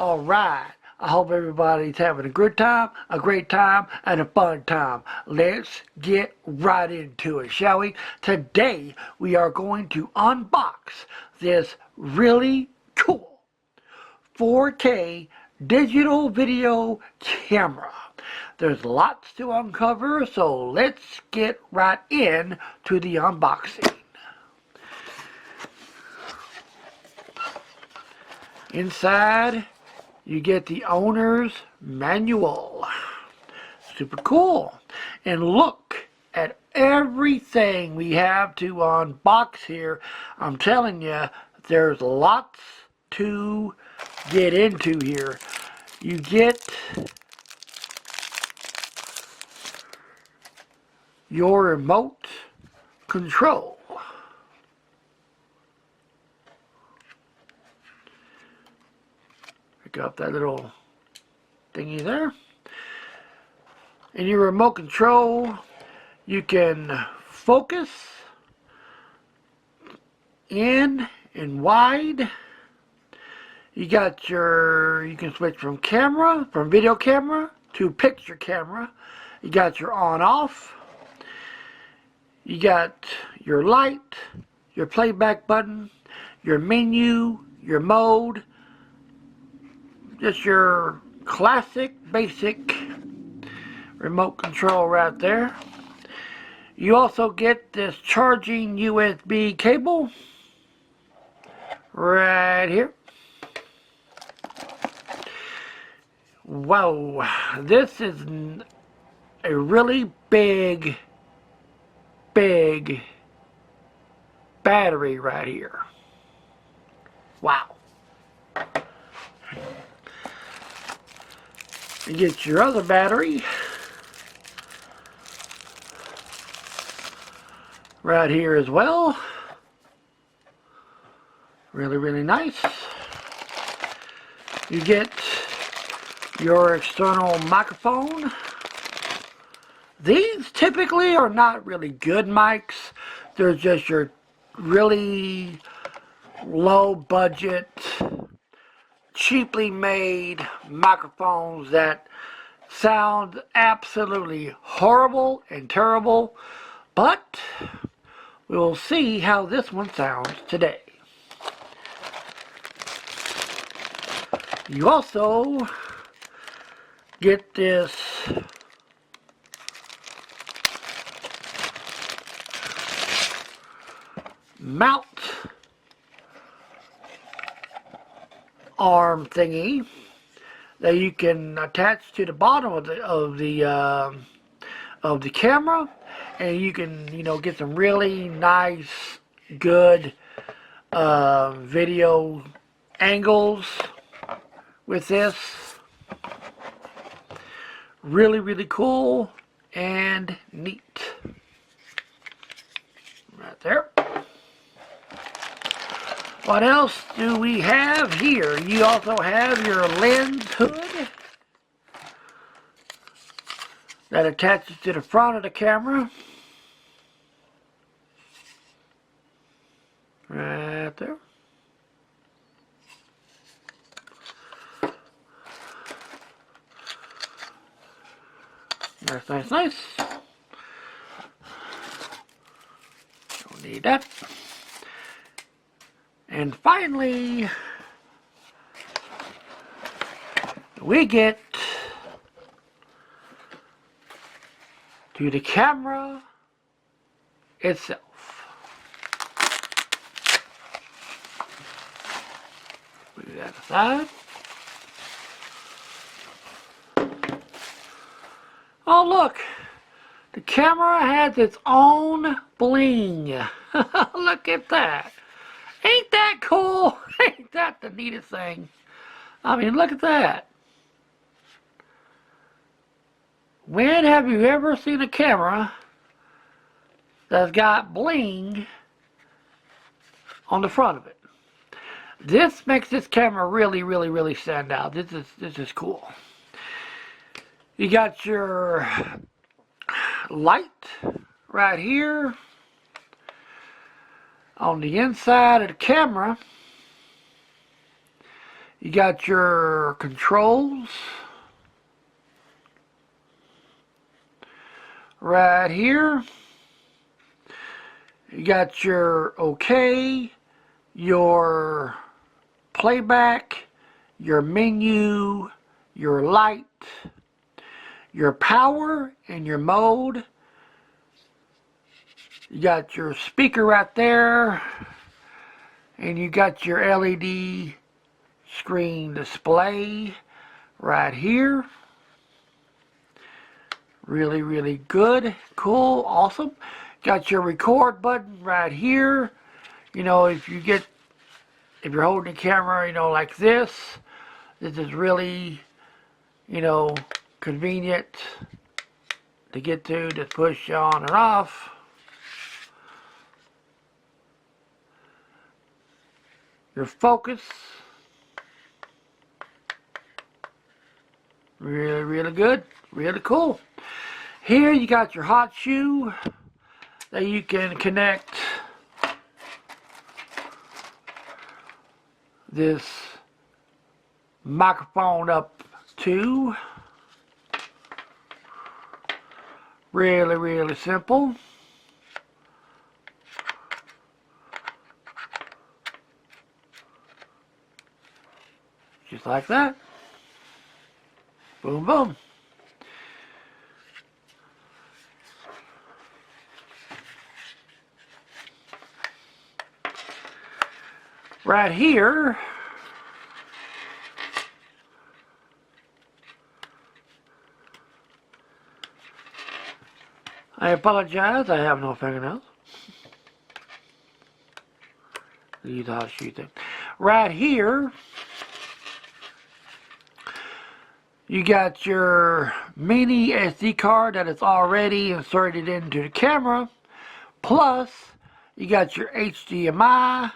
Alright, I hope everybody's having a good time, a great time, and a fun time. Let's get right into it, shall we? Today, we are going to unbox this really cool 4K digital video camera. There's lots to uncover, so let's get right in to the unboxing. Inside, you get the owner's manual. Super cool. And look at everything we have to unbox here. I'm telling you, there's lots to get into here. You get your remote control. Pick up that little thingy there. In your remote control, you can focus in and wide. You got you can switch from video camera to picture camera. You got your on off. You got your light, your playback button, your menu, your mode, just your classic basic remote control right there. You also get this charging USB cable right here. Whoa, this is a really big battery right here. Wow. You get your other battery right here as well. Really nice. You get your external microphone. These typically are not really good mics. They're just your really low budget, cheaply made microphones that sound absolutely horrible and terrible, but we will see how this one sounds today. You also get this mount arm thingy that you can attach to the bottom of the camera, and you can get some really nice, good video angles with this. Really cool and neat. Right there. What else do we have here? You also have your lens hood that attaches to the front of the camera. Right there. Nice. Don't need that. And finally, we get to the camera itself. Put that aside. Oh look, the camera has its own bling. Look at that. Ain't that cool? Ain't that the neatest thing? I mean, look at that. When have you ever seen a camera that's got bling on the front of it? This makes this camera really stand out. This is cool. You got your light right here on the inside of the camera. You got your controls right here. You got your OK, your playback, your menu, your light, your power, and your mode. You got your speaker right there, and you got your LED screen display right here. Really, really good, cool, awesome. Got your record button right here. You know, if you're holding the camera, you know, like this is really, you know, convenient to get to. Just push on and off. Your focus. Really, really good. Really cool. Here you got your hot shoe that you can connect this microphone up to. Really, really simple. Just like that. Boom, boom. Right here, I apologize, I have no fingernails. Use how to shoot them. Right here, you got your mini SD card that is already inserted into the camera. Plus, you got your HDMI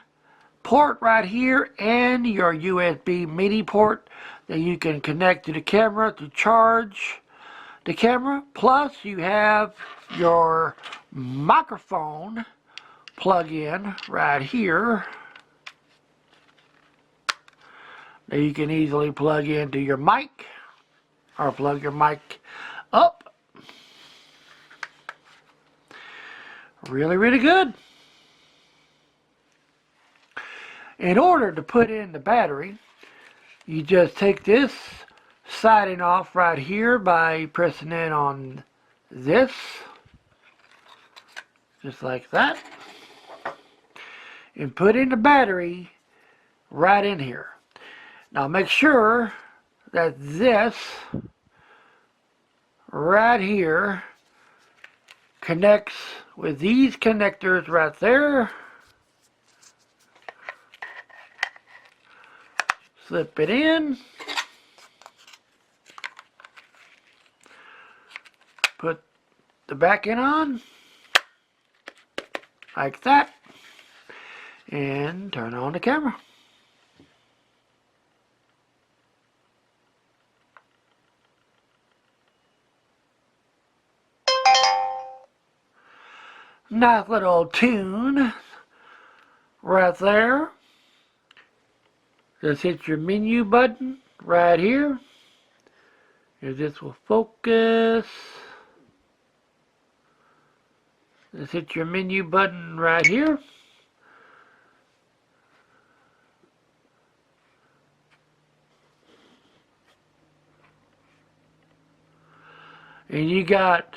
port right here and your USB mini port that you can connect to the camera to charge the camera. Plus, you have your microphone plug-in right here that you can easily plug into your mic or plug your mic up. Really, really good. In order to put in the battery, you just take this siding off right here by pressing it on this, just like that, and put in the battery right in here. Now make sure that this right here connects with these connectors right there. Slip it in. Put the back end on. Like that. And turn on the camera. Nice little tune right there. Just hit your menu button right here. If this will focus. Just hit your menu button right here. And you got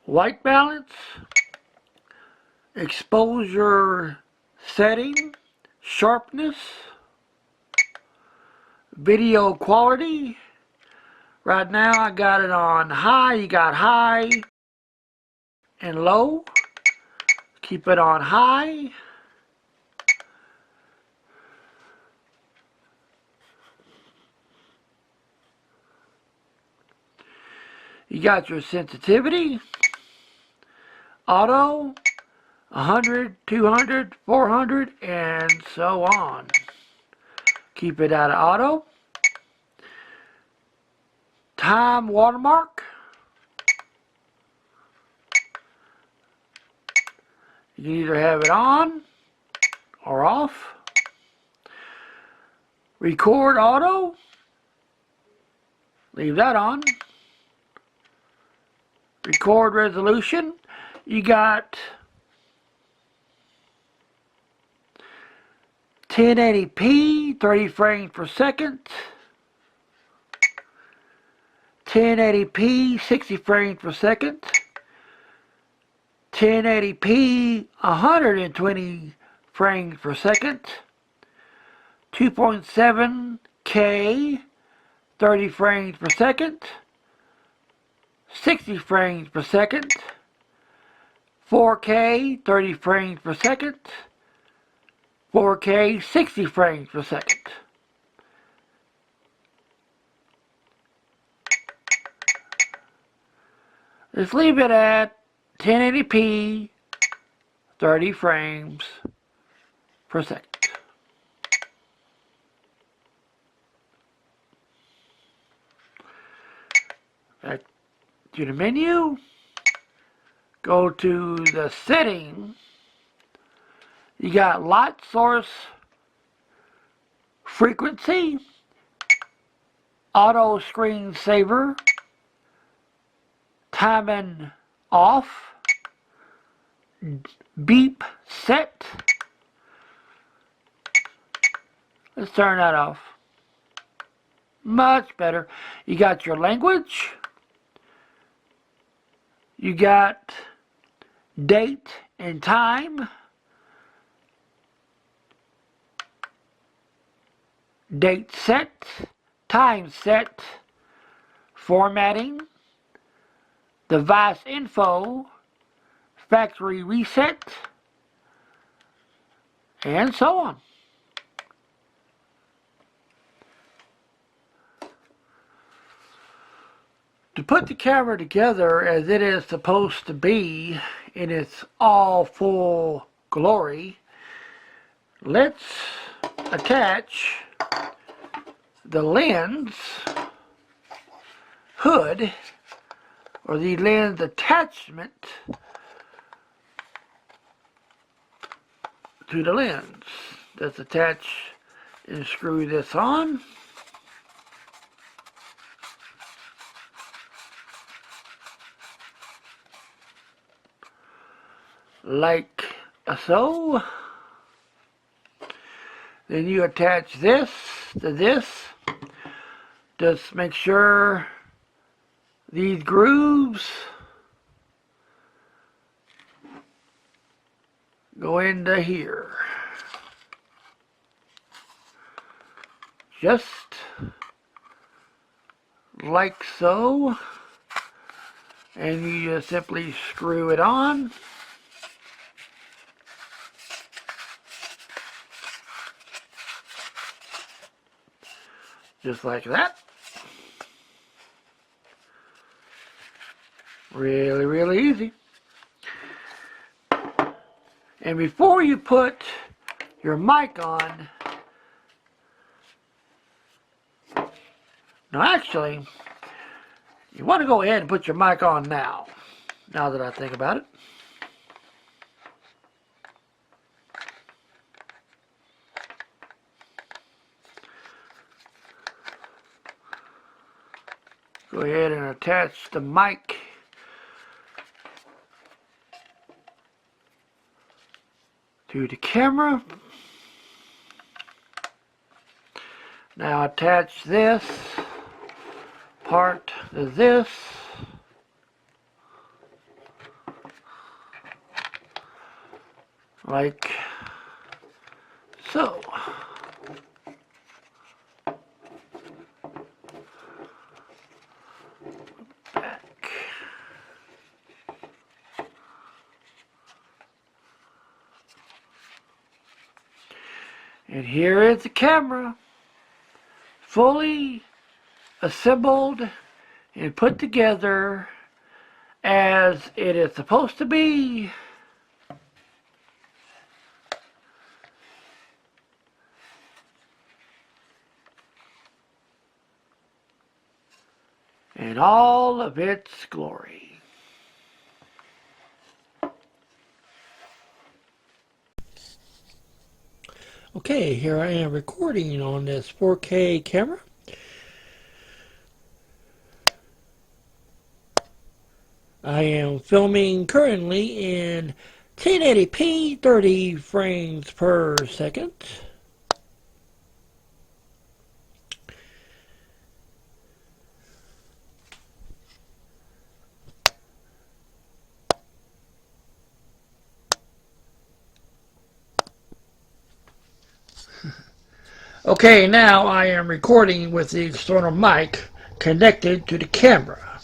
white balance, exposure setting, sharpness, video quality. Right now I got it on high. You got high and low. Keep it on high. You got your sensitivity, auto, 100, 200, 400, and so on. Keep it out of auto. Time watermark. You can either have it on or off. Record auto, leave that on. Record resolution, you got 1080p, 30 frames per second. 1080p, 60 frames per second. 1080p, 120 frames per second. 2.7K, 30 frames per second. 60 frames per second. 4K, 30 frames per second. 4K, 60 frames per second. Just leave it at 1080p, 30 frames per second. Back to the menu. Go to the setting. You got light source frequency, auto screen saver, timing off, beep set. Let's turn that off. Much better. You got your language. You got date and time. Date set, time set, formatting, device info, factory reset, and so on. To put the camera together as it is supposed to be in its all full glory, let's attach the lens hood or the lens attachment to the lens. Let's attach and screw this on. Like so. Then you attach this to this. Just make sure these grooves go into here. Just like so. And you just simply screw it on. Just like that. Really, really easy. And before you put your mic on, now actually, you want to go ahead and put your mic on now that I think about it. Go ahead and attach the mic to the camera. Now attach this part to this. Like so. Back. And here is the camera, fully assembled and put together as it is supposed to be. In all of its glory. Okay, here I am recording on this 4K camera. I am filming currently in 1080p, 30 frames per second. Okay, now I am recording with the external mic connected to the camera.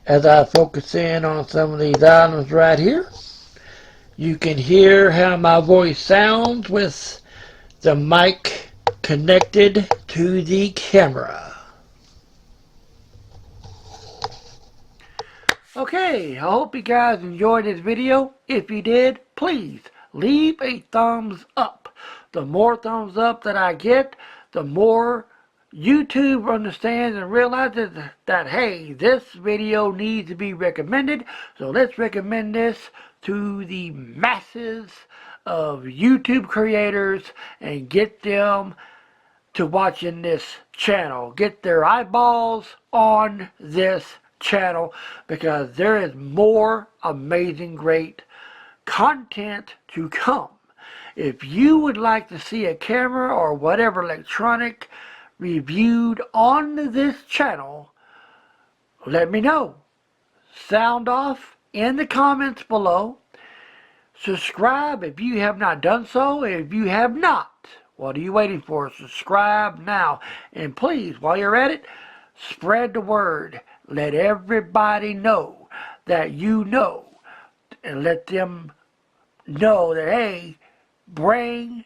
As I focus in on some of these items right here, you can hear how my voice sounds with the mic connected to the camera. Okay, I hope you guys enjoyed this video. If you did, please leave a thumbs up. The more thumbs up that I get, the more YouTube understands and realizes that, hey, this video needs to be recommended. So let's recommend this to the masses of YouTube creators and get them to watching this channel. Get their eyeballs on this channel because there is more amazing, great content to come. If you would like to see a camera or whatever electronic reviewed on this channel, let me know. Sound off in the comments below. Subscribe if you have not done so. If you have not, what are you waiting for? Subscribe now. And please, while you're at it, spread the word. Let everybody know that you know. And let them know that, hey, bring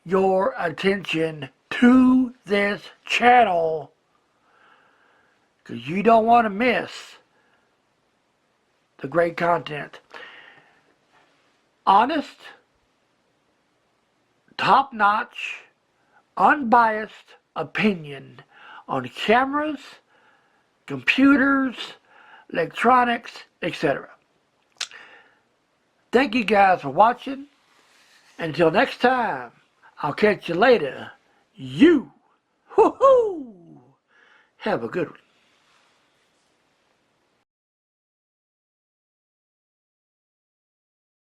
your attention to this channel. Because you don't want to miss the great content. Honest, top-notch, unbiased opinion on cameras, computers, electronics, etc. Thank you guys for watching. Until next time, I'll catch you later. You, hoo-hoo, have a good one.